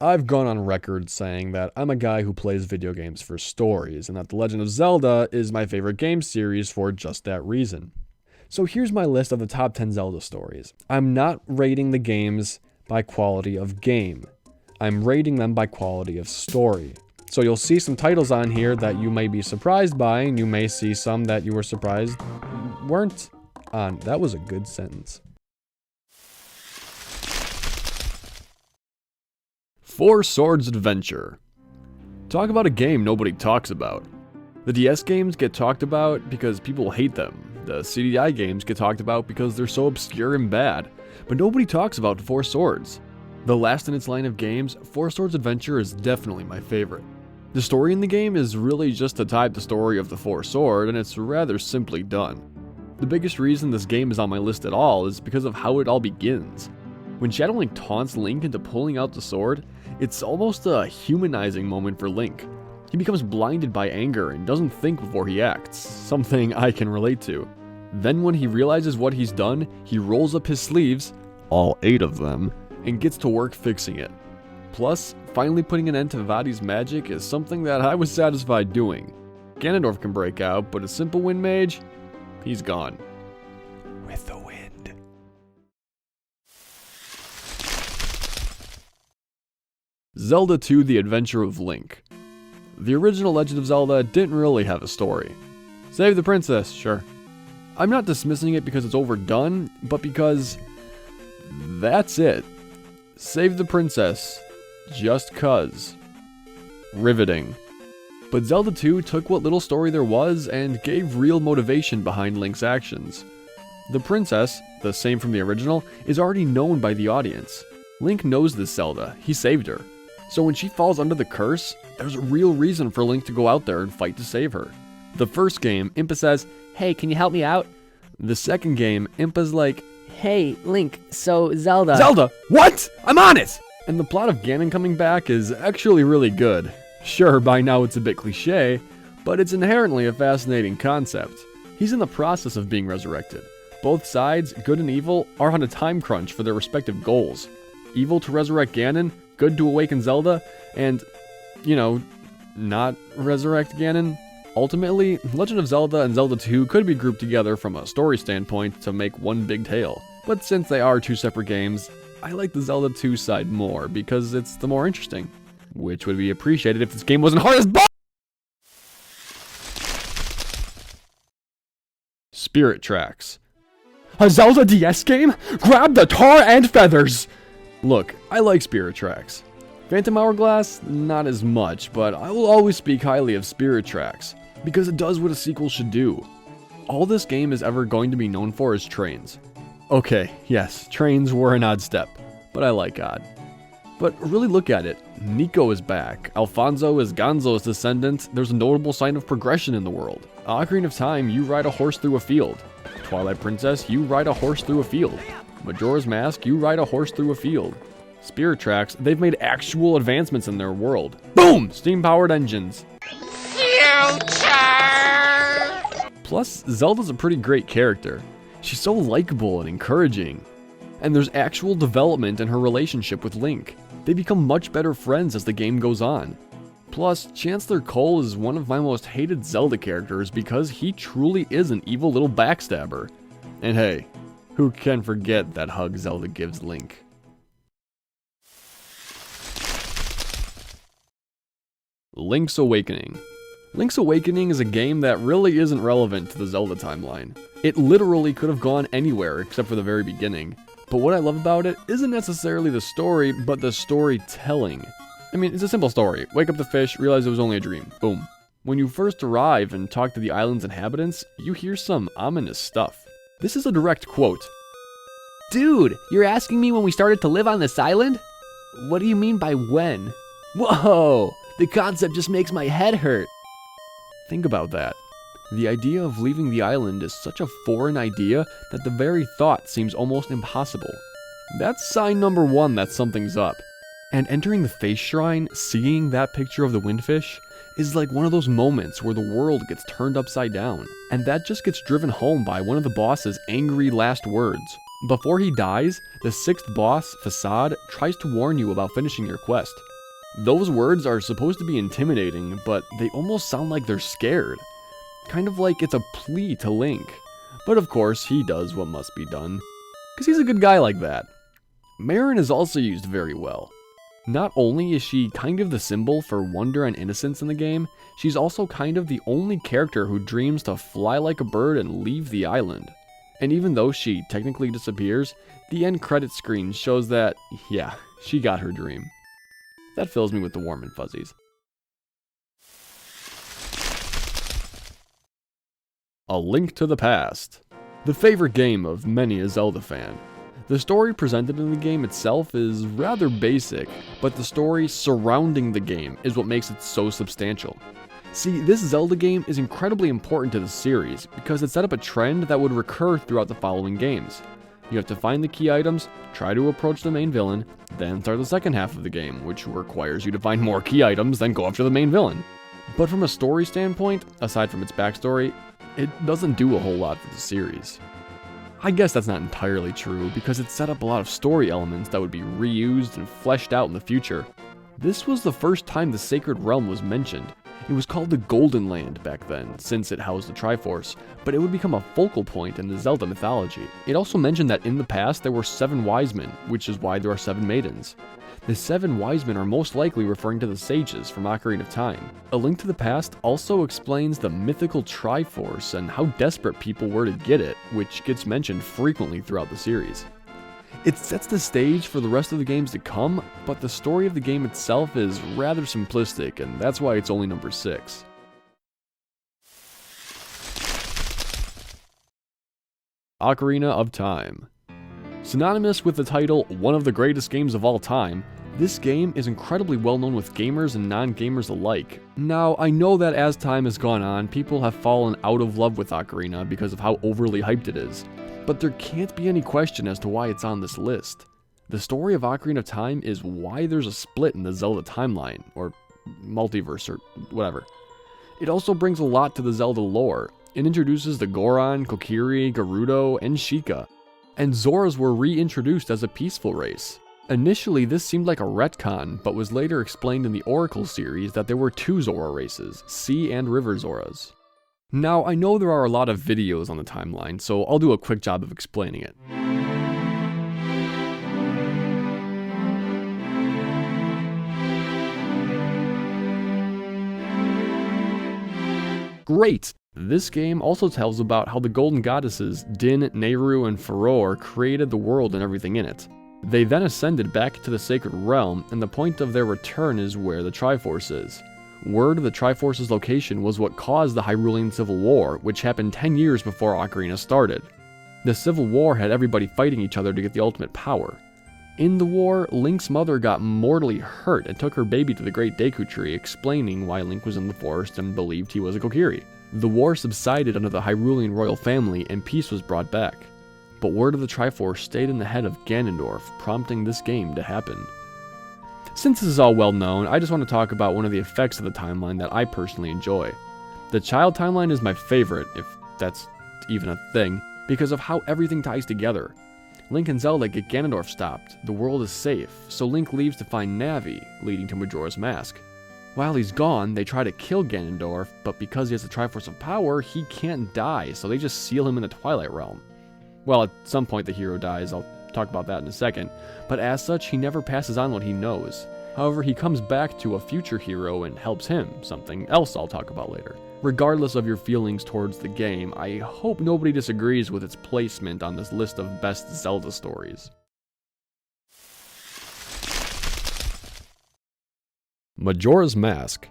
I've gone on record saying that I'm a guy who plays video games for stories, and that The Legend of Zelda is my favorite game series for just that reason. So here's my list of the top 10 Zelda stories. I'm not rating the games by quality of game. I'm rating them by quality of story. So you'll see some titles on here that you may be surprised by, and you may see some that you were surprised weren't on. That was a good sentence. Four Swords Adventure. Talk about a game nobody talks about. The DS games get talked about because people hate them. The CDI games get talked about because they're so obscure and bad. But nobody talks about Four Swords. The last in its line of games, Four Swords Adventure is definitely my favorite. The story in the game is really just to type the story of the Four Sword, and it's rather simply done. The biggest reason this game is on my list at all is because of how it all begins. When Shadow Link taunts Link into pulling out the sword, it's almost a humanizing moment for Link. He becomes blinded by anger and doesn't think before he acts, something I can relate to. Then when he realizes what he's done, he rolls up his sleeves, all 8 of them, and gets to work fixing it. Plus, finally putting an end to Vadi's magic is something that I was satisfied doing. Ganondorf can break out, but a simple wind mage, he's gone. With the wind. Zelda 2: The Adventure of Link. The original Legend of Zelda didn't really have a story. Save the princess, sure. I'm not dismissing it because it's overdone, but because that's it. Save the princess, just cuz. Riveting. But Zelda 2 took what little story there was and gave real motivation behind Link's actions. The princess, the same from the original, is already known by the audience. Link knows this Zelda, he saved her. So when she falls under the curse, there's a real reason for Link to go out there and fight to save her. The first game, Impa says, "Hey, can you help me out?" The second game, Impa's like, "Hey, Link, so Zelda..." Zelda! What? I'm on it! And the plot of Ganon coming back is actually really good. Sure, by now it's a bit cliche, but it's inherently a fascinating concept. He's in the process of being resurrected. Both sides, good and evil, are on a time crunch for their respective goals. Evil to resurrect Ganon, good to awaken Zelda, and, not resurrect Ganon. Ultimately, Legend of Zelda and Zelda 2 could be grouped together from a story standpoint to make one big tale. But since they are two separate games, I like the Zelda 2 side more because it's the more interesting. Which would be appreciated if this game wasn't hard as balls! Spirit Tracks. A Zelda DS game? Grab the tar and feathers! Look, I like Spirit Tracks. Phantom Hourglass, not as much, but I will always speak highly of Spirit Tracks, because it does what a sequel should do. All this game is ever going to be known for is trains. Okay, yes, trains were an odd step, but I like odd. But really look at it. Nico is back. Alfonso is Gonzo's descendant. There's a notable sign of progression in the world. Ocarina of Time, you ride a horse through a field. Twilight Princess, you ride a horse through a field. Majora's Mask, you ride a horse through a field. Spirit Tracks, they've made actual advancements in their world. Boom! Steam-powered engines. Future! Plus, Zelda's a pretty great character. She's so likable and encouraging. And there's actual development in her relationship with Link. They become much better friends as the game goes on. Plus, Chancellor Cole is one of my most hated Zelda characters because he truly is an evil little backstabber. And hey, who can forget that hug Zelda gives Link? Link's Awakening. Link's Awakening is a game that really isn't relevant to the Zelda timeline. It literally could have gone anywhere except for the very beginning. But what I love about it isn't necessarily the story, but the storytelling. I mean, it's a simple story. Wake up the fish, realize it was only a dream. Boom. When you first arrive and talk to the island's inhabitants, you hear some ominous stuff. This is a direct quote. "Dude, you're asking me when we started to live on this island? What do you mean by when? Whoa, the concept just makes my head hurt." Think about that. The idea of leaving the island is such a foreign idea that the very thought seems almost impossible. That's sign number one that something's up. And entering the face shrine, seeing that picture of the windfish, is like one of those moments where the world gets turned upside down. And that just gets driven home by one of the boss's angry last words. Before he dies, the 6th boss, Facade, tries to warn you about finishing your quest. Those words are supposed to be intimidating, but they almost sound like they're scared. Kind of like it's a plea to Link. But of course, he does what must be done, because he's a good guy like that. Marin is also used very well. Not only is she kind of the symbol for wonder and innocence in the game, she's also kind of the only character who dreams to fly like a bird and leave the island. And even though she technically disappears, the end credits screen shows that, yeah, she got her dream. That fills me with the warm and fuzzies. A Link to the Past. The favorite game of many a Zelda fan. The story presented in the game itself is rather basic, but the story surrounding the game is what makes it so substantial. See, this Zelda game is incredibly important to the series because it set up a trend that would recur throughout the following games. You have to find the key items, try to approach the main villain, then start the second half of the game, which requires you to find more key items, then go after the main villain. But from a story standpoint, aside from its backstory, it doesn't do a whole lot for the series. I guess that's not entirely true, because it set up a lot of story elements that would be reused and fleshed out in the future. This was the first time the Sacred Realm was mentioned. It was called the Golden Land back then, since it housed the Triforce, but it would become a focal point in the Zelda mythology. It also mentioned that in the past there were 7 wise men, which is why there are 7 maidens. The 7 wise men are most likely referring to the sages from Ocarina of Time. A Link to the Past also explains the mythical Triforce and how desperate people were to get it, which gets mentioned frequently throughout the series. It sets the stage for the rest of the games to come, but the story of the game itself is rather simplistic, and that's why it's only number 6. Ocarina of Time. Synonymous with the title, one of the greatest games of all time, this game is incredibly well known with gamers and non-gamers alike. Now, I know that as time has gone on, people have fallen out of love with Ocarina because of how overly hyped it is, but there can't be any question as to why it's on this list. The story of Ocarina of Time is why there's a split in the Zelda timeline, or multiverse, or whatever. It also brings a lot to the Zelda lore. It introduces the Goron, Kokiri, Gerudo, and Sheikah. And Zoras were reintroduced as a peaceful race. Initially, this seemed like a retcon, but was later explained in the Oracle series that there were 2 Zora races, Sea and River Zoras. Now, I know there are a lot of videos on the timeline, so I'll do a quick job of explaining it. Great! This game also tells about how the Golden Goddesses, Din, Nehru, and Farour created the world and everything in it. They then ascended back to the Sacred Realm, and the point of their return is where the Triforce is. Word of the Triforce's location was what caused the Hyrulean Civil War, which happened 10 years before Ocarina started. The Civil War had everybody fighting each other to get the ultimate power. In the war, Link's mother got mortally hurt and took her baby to the Great Deku Tree, explaining why Link was in the forest and believed he was a Kokiri. The war subsided under the Hyrulean royal family and peace was brought back. But word of the Triforce stayed in the head of Ganondorf, prompting this game to happen. Since this is all well known, I just want to talk about one of the effects of the timeline that I personally enjoy. The child timeline is my favorite, if that's even a thing, because of how everything ties together. Link and Zelda get Ganondorf stopped, the world is safe, so Link leaves to find Navi, leading to Majora's Mask. While he's gone, they try to kill Ganondorf, but because he has the Triforce of Power, he can't die, so they just seal him in the Twilight Realm. Well, at some point the hero dies, I'll talk about that in a second, but as such, he never passes on what he knows. However, he comes back to a future hero and helps him, something else I'll talk about later. Regardless of your feelings towards the game, I hope nobody disagrees with its placement on this list of best Zelda stories. Majora's Mask.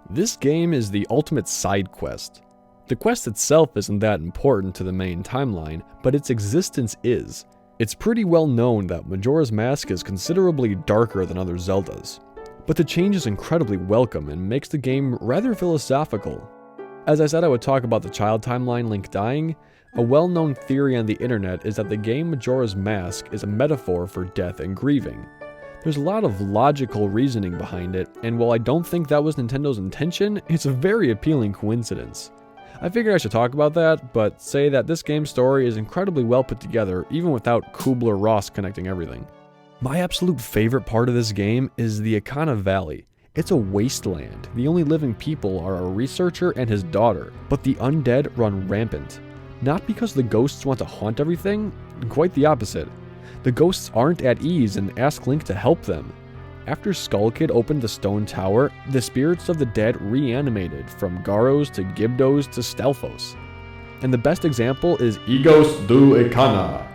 This game is the ultimate side quest. The quest itself isn't that important to the main timeline, but its existence is. It's pretty well known that Majora's Mask is considerably darker than other Zeldas, but the change is incredibly welcome and makes the game rather philosophical. As I said I would talk about the child timeline Link dying, a well-known theory on the internet is that the game Majora's Mask is a metaphor for death and grieving. There's a lot of logical reasoning behind it, and while I don't think that was Nintendo's intention, it's a very appealing coincidence. I figured I should talk about that, but say that this game's story is incredibly well put together, even without Kubler-Ross connecting everything. My absolute favorite part of this game is the Akana Valley. It's a wasteland. The only living people are a researcher and his daughter, but the undead run rampant. Not because the ghosts want to haunt everything, quite the opposite. The ghosts aren't at ease and ask Link to help them. After Skull Kid opened the stone tower, the spirits of the dead reanimated, from Garos to Gibdos to Stelphos. And the best example is Egos do Ikana,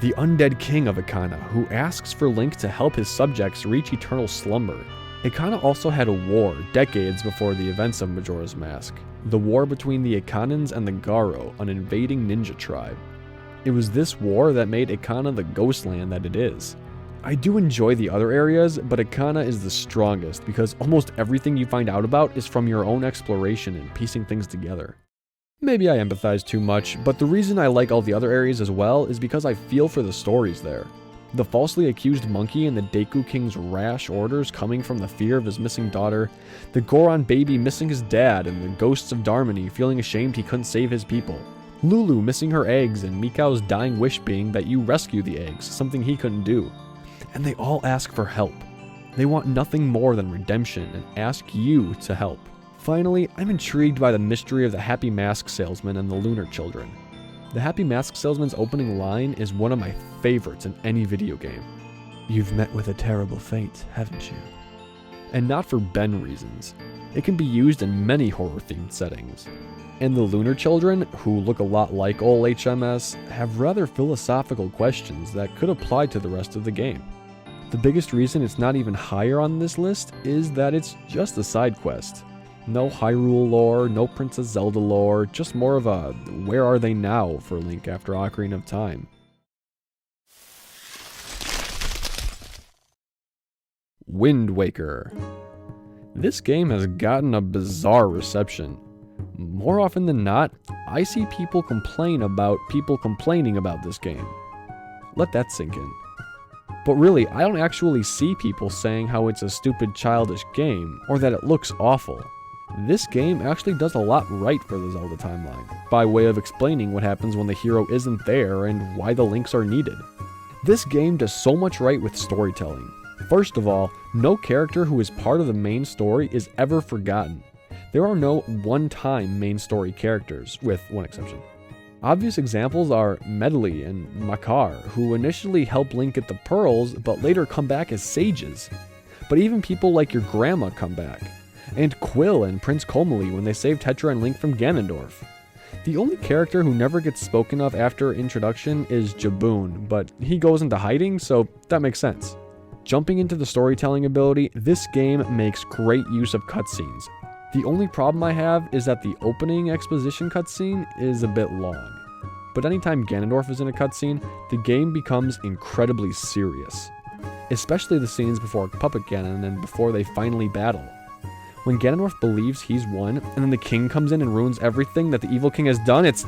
the undead king of Ikana, who asks for Link to help his subjects reach eternal slumber. Ikana also had a war decades before the events of Majora's Mask. The war between the Ikanans and the Garo, an invading ninja tribe. It was this war that made Ikana the ghostland that it is. I do enjoy the other areas, but Ikana is the strongest because almost everything you find out about is from your own exploration and piecing things together. Maybe I empathize too much, but the reason I like all the other areas as well is because I feel for the stories there. The falsely accused monkey and the Deku King's rash orders coming from the fear of his missing daughter, the Goron baby missing his dad, and the ghosts of Darmony feeling ashamed he couldn't save his people. Lulu missing her eggs, and Mikau's dying wish being that you rescue the eggs, something he couldn't do. And they all ask for help. They want nothing more than redemption and ask you to help. Finally, I'm intrigued by the mystery of the Happy Mask Salesman and the Lunar Children. The Happy Mask Salesman's opening line is one of my favorites in any video game. You've met with a terrible fate, haven't you? And not for Ben reasons. It can be used in many horror-themed settings. And the Lunar Children, who look a lot like ol' HMS, have rather philosophical questions that could apply to the rest of the game. The biggest reason it's not even higher on this list is that it's just a side quest. No Hyrule lore, no Princess Zelda lore, just more of a where are they now for Link after Ocarina of Time. Wind Waker. This game has gotten a bizarre reception. More often than not, I see people complain about people complaining about this game. Let that sink in. But really, I don't actually see people saying how it's a stupid childish game, or that it looks awful. This game actually does a lot right for the Zelda timeline, by way of explaining what happens when the hero isn't there and why the links are needed. This game does so much right with storytelling. First of all, no character who is part of the main story is ever forgotten. There are no one-time main story characters, with one exception. Obvious examples are Medley and Makar, who initially help Link get the pearls, but later come back as sages. But even people like your grandma come back. And Quill and Prince Komali when they save Tetra and Link from Ganondorf. The only character who never gets spoken of after introduction is Jaboon, but he goes into hiding, so that makes sense. Jumping into the storytelling ability, this game makes great use of cutscenes. The only problem I have is that the opening exposition cutscene is a bit long. But anytime Ganondorf is in a cutscene, the game becomes incredibly serious. Especially the scenes before Puppet Ganon and before they finally battle. When Ganondorf believes he's won, and then the king comes in and ruins everything that the evil king has done, it's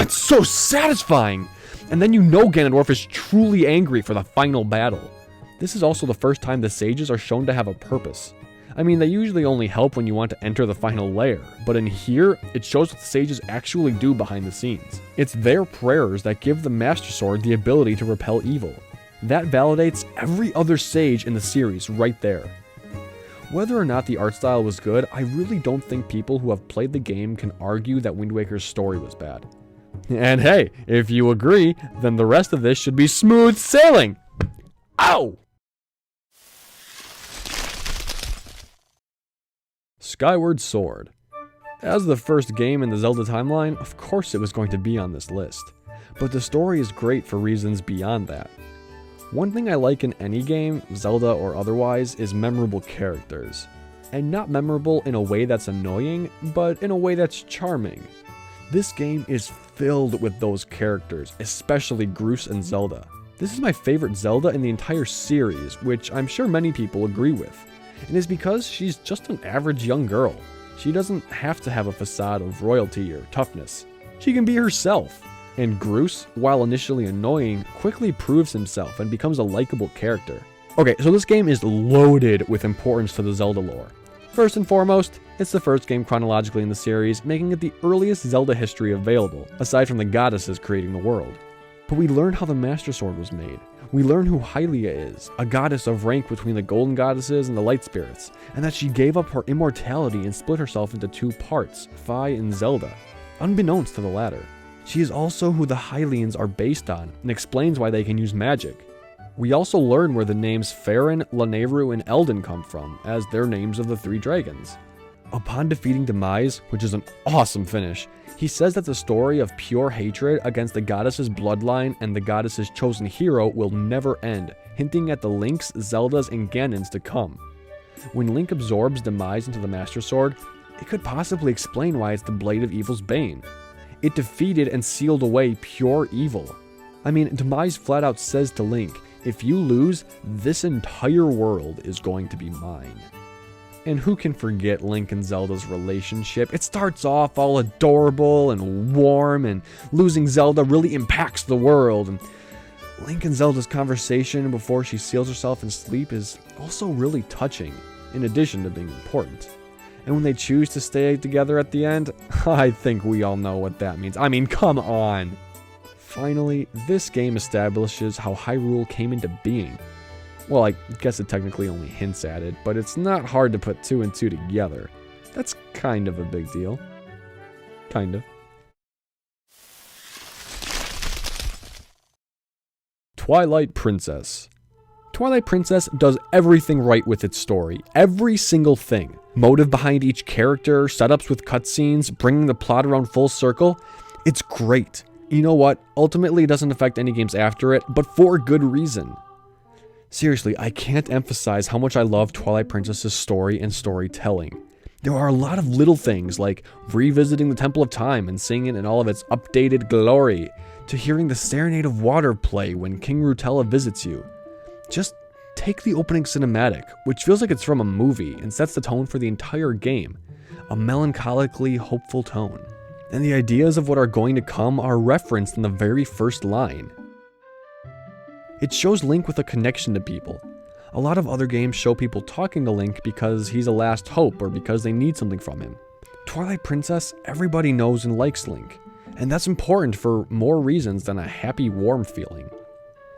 so satisfying! And then you know Ganondorf is truly angry for the final battle. This is also the first time the sages are shown to have a purpose. I mean, they usually only help when you want to enter the final lair, but in here, it shows what the sages actually do behind the scenes. It's their prayers that give the Master Sword the ability to repel evil. That validates every other sage in the series right there. Whether or not the art style was good, I really don't think people who have played the game can argue that Wind Waker's story was bad. And hey, if you agree, then the rest of this should be smooth sailing! Ow! Skyward Sword. As the first game in the Zelda timeline, of course it was going to be on this list. But the story is great for reasons beyond that. One thing I like in any game, Zelda or otherwise, is memorable characters. And not memorable in a way that's annoying, but in a way that's charming. This game is filled with those characters, especially Groose and Zelda. This is my favorite Zelda in the entire series, which I'm sure many people agree with. And it's because she's just an average young girl. She doesn't have to have a facade of royalty or toughness. She can be herself. And Groose, while initially annoying, quickly proves himself and becomes a likable character. Okay, so this game is loaded with importance to the Zelda lore. First and foremost, it's the first game chronologically in the series, making it the earliest Zelda history available, aside from the goddesses creating the world. But we learn how the Master Sword was made, We learn who Hylia is, a goddess of rank between the golden goddesses and the light spirits, and that she gave up her immortality and split herself into two parts, Fi and Zelda, unbeknownst to the latter. She is also who the Hylians are based on, and explains why they can use magic. We also learn where the names Farron, Lanayru, and Eldin come from, as their names of the three dragons. Upon defeating Demise, which is an awesome finish, he says that the story of pure hatred against the goddess's bloodline and the goddess's chosen hero will never end, hinting at the Links, Zeldas, and Ganons to come. When Link absorbs Demise into the Master Sword, it could possibly explain why it's the Blade of Evil's bane. It defeated and sealed away pure evil. I mean, Demise flat out says to Link, if you lose, this entire world is going to be mine. And who can forget Link and Zelda's relationship? It starts off all adorable and warm, and losing Zelda really impacts the world. And Link and Zelda's conversation before she seals herself in sleep is also really touching, in addition to being important. And when they choose to stay together at the end, I think we all know what that means. I mean, come on! Finally, this game establishes how Hyrule came into being. Well, I guess it technically only hints at it, but it's not hard to put two and two together. That's kind of a big deal. Kind of. Twilight Princess. Twilight Princess does everything right with its story. Every single thing. Motive behind each character, setups with cutscenes, bringing the plot around full circle. It's great. You know what? Ultimately, it doesn't affect any games after it, but for good reason. Seriously, I can't emphasize how much I love Twilight Princess's story and storytelling. There are a lot of little things, like revisiting the Temple of Time and seeing it in all of its updated glory, to hearing the Serenade of Water play when King Rutella visits you. Just take the opening cinematic, which feels like it's from a movie and sets the tone for the entire game, a melancholically hopeful tone. And the ideas of what are going to come are referenced in the very first line. It shows Link with a connection to people. A lot of other games show people talking to Link because he's a last hope or because they need something from him. Twilight Princess, everybody knows and likes Link, and that's important for more reasons than a happy, warm feeling.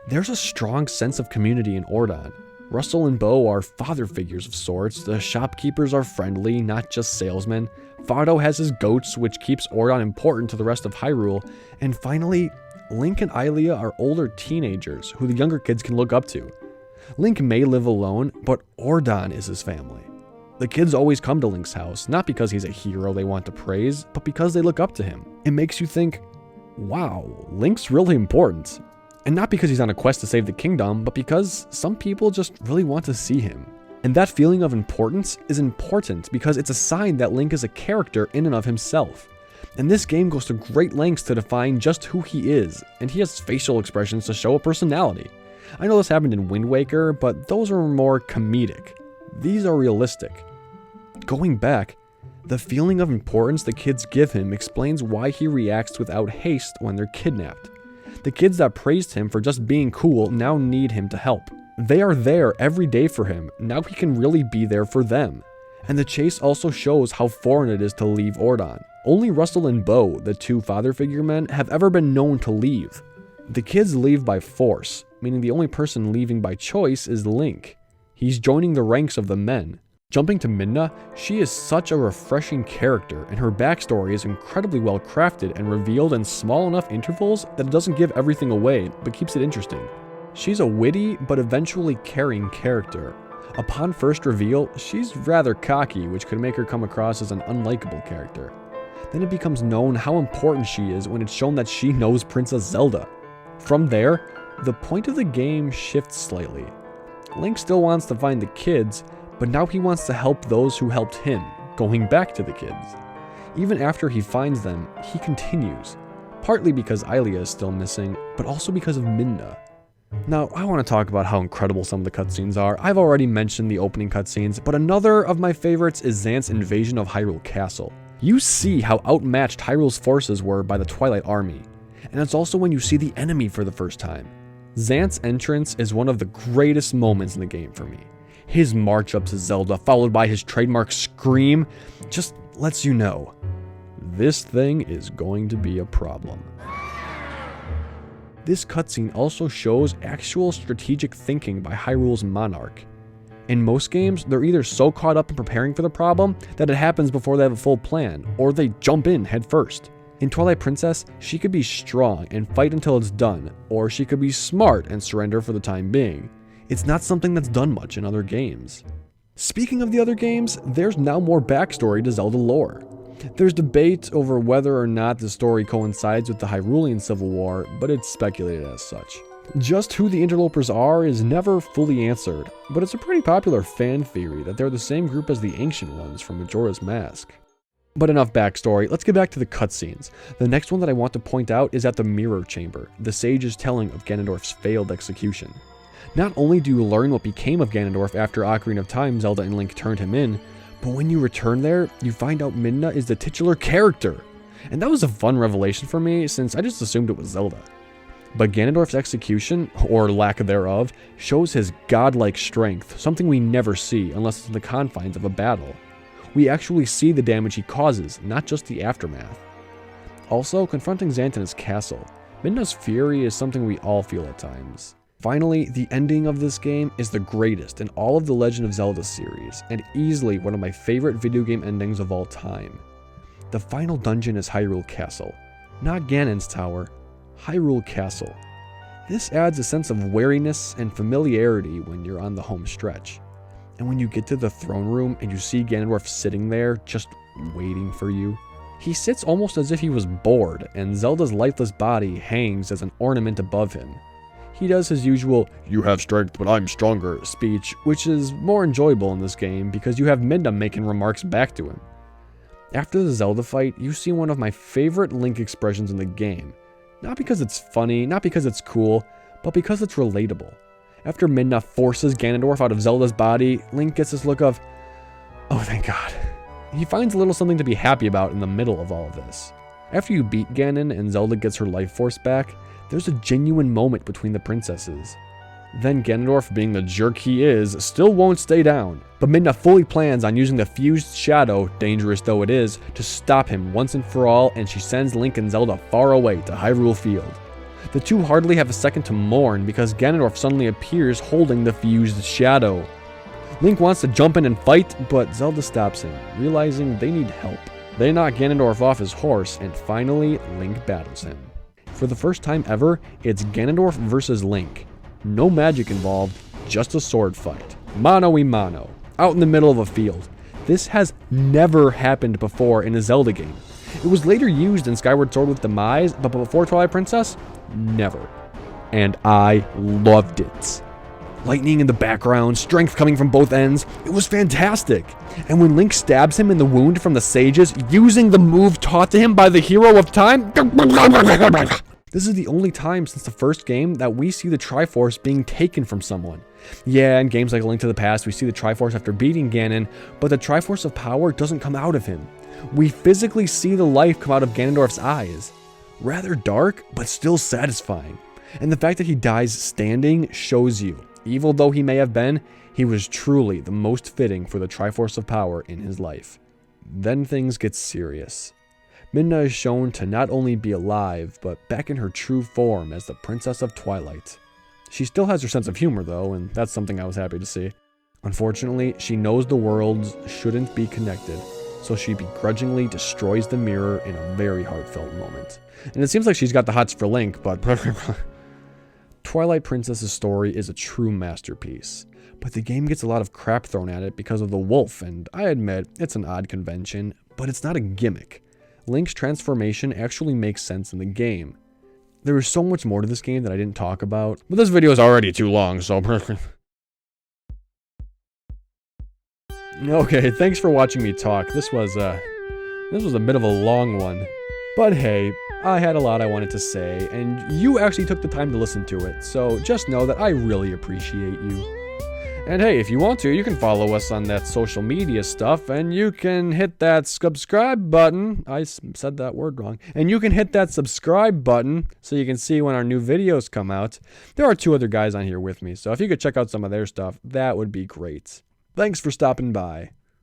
There's a strong sense of community in Ordon. Russell and Bo are father figures of sorts, the shopkeepers are friendly, not just salesmen, Fardo has his goats, which keeps Ordon important to the rest of Hyrule, and finally, Link and Hylia are older teenagers who the younger kids can look up to. Link may live alone, but Ordon is his family. The kids always come to Link's house, not because he's a hero they want to praise, but because they look up to him. It makes you think, wow, Link's really important. And not because he's on a quest to save the kingdom, but because some people just really want to see him. And that feeling of importance is important because it's a sign that Link is a character in and of himself. And this game goes to great lengths to define just who he is, and he has facial expressions to show a personality. I know this happened in Wind Waker, but those are more comedic. These are realistic. Going back, the feeling of importance the kids give him explains why he reacts without haste when they're kidnapped. The kids that praised him for just being cool now need him to help. They are there every day for him, now he can really be there for them. And the chase also shows how foreign it is to leave Ordon. Only Russell and Bo, the two father figure men, have ever been known to leave. The kids leave by force, meaning the only person leaving by choice is Link. He's joining the ranks of the men. Jumping to Midna, she is such a refreshing character, and her backstory is incredibly well crafted and revealed in small enough intervals that it doesn't give everything away, but keeps it interesting. She's a witty, but eventually caring character. Upon first reveal, she's rather cocky, which could make her come across as an unlikable character. Then it becomes known how important she is when it's shown that she knows Princess Zelda. From there, the point of the game shifts slightly. Link still wants to find the kids, but now he wants to help those who helped him, going back to the kids. Even after he finds them, he continues, partly because Hylia is still missing, but also because of Midna. Now, I want to talk about how incredible some of the cutscenes are. I've already mentioned the opening cutscenes, but another of my favorites is Xant's invasion of Hyrule Castle. You see how outmatched Hyrule's forces were by the Twilight Army, and it's also when you see the enemy for the first time. Xant's entrance is one of the greatest moments in the game for me. His march up to Zelda, followed by his trademark scream, just lets you know, this thing is going to be a problem. This cutscene also shows actual strategic thinking by Hyrule's monarch. In most games, they're either so caught up in preparing for the problem that it happens before they have a full plan, or they jump in head first. In Twilight Princess, she could be strong and fight until it's done, or she could be smart and surrender for the time being. It's not something that's done much in other games. Speaking of the other games, there's now more backstory to Zelda lore. There's debate over whether or not the story coincides with the Hyrulean Civil War, but it's speculated as such. Just who the interlopers are is never fully answered, but it's a pretty popular fan theory that they're the same group as the Ancient Ones from Majora's Mask. But enough backstory, let's get back to the cutscenes. The next one that I want to point out is at the Mirror Chamber, the sage's telling of Ganondorf's failed execution. Not only do you learn what became of Ganondorf after Ocarina of Time Zelda and Link turned him in, but when you return there, you find out Midna is the titular character. And that was a fun revelation for me, since I just assumed it was Zelda. But Ganondorf's execution, or lack thereof, shows his godlike strength, something we never see unless it's in the confines of a battle. We actually see the damage he causes, not just the aftermath. Also, confronting Zant in his castle. Midna's fury is something we all feel at times. Finally, the ending of this game is the greatest in all of the Legend of Zelda series, and easily one of my favorite video game endings of all time. The final dungeon is Hyrule Castle. Not Ganon's tower, Hyrule Castle. This adds a sense of wariness and familiarity when you're on the home stretch. And when you get to the throne room and you see Ganondorf sitting there, just waiting for you, he sits almost as if he was bored, and Zelda's lifeless body hangs as an ornament above him. He does his usual, "You have strength, but I'm stronger" speech, which is more enjoyable in this game because you have Midna making remarks back to him. After the Zelda fight, you see one of my favorite Link expressions in the game. Not because it's funny, not because it's cool, but because it's relatable. After Midna forces Ganondorf out of Zelda's body, Link gets this look of, "Oh, thank God." He finds a little something to be happy about in the middle of all of this. After you beat Ganon and Zelda gets her life force back, there's a genuine moment between the princesses. Then Ganondorf, being the jerk he is, still won't stay down, but Midna fully plans on using the fused shadow, dangerous though it is, to stop him once and for all, and she sends Link and Zelda far away to Hyrule Field. The two hardly have a second to mourn because Ganondorf suddenly appears holding the fused shadow. Link wants to jump in and fight, but Zelda stops him, realizing they need help. They knock Ganondorf off his horse, and finally, Link battles him. For the first time ever, it's Ganondorf versus Link. No magic involved, just a sword fight. Mano a mano, out in the middle of a field. This has never happened before in a Zelda game. It was later used in Skyward Sword with Demise, but before Twilight Princess, never. And I loved it. Lightning in the background, strength coming from both ends, it was fantastic. And when Link stabs him in the wound from the sages, using the move taught to him by the hero of time, this is the only time since the first game that we see the Triforce being taken from someone. Yeah, in games like A Link to the Past, we see the Triforce after beating Ganon, but the Triforce of power doesn't come out of him. We physically see the life come out of Ganondorf's eyes. Rather dark, but still satisfying. And the fact that he dies standing shows you, evil though he may have been, he was truly the most fitting for the Triforce of power in his life. Then things get serious. Midna is shown to not only be alive, but back in her true form as the Princess of Twilight. She still has her sense of humor though, and that's something I was happy to see. Unfortunately, she knows the worlds shouldn't be connected, so she begrudgingly destroys the mirror in a very heartfelt moment. And it seems like she's got the hots for Link, but Twilight Princess's story is a true masterpiece. But the game gets a lot of crap thrown at it because of the wolf, and I admit, it's an odd convention, but it's not a gimmick. Link's transformation actually makes sense in the game. There is so much more to this game that I didn't talk about, but this video is already too long, so... Okay, thanks for watching me talk. This was a bit of a long one. But hey, I had a lot I wanted to say, and you actually took the time to listen to it, so just know that I really appreciate you. And hey, if you want to, you can follow us on that social media stuff, and you can hit that subscribe button. I said that word wrong. And you can hit that subscribe button so you can see when our new videos come out. There are 2 other guys on here with me, so if you could check out some of their stuff, that would be great. Thanks for stopping by.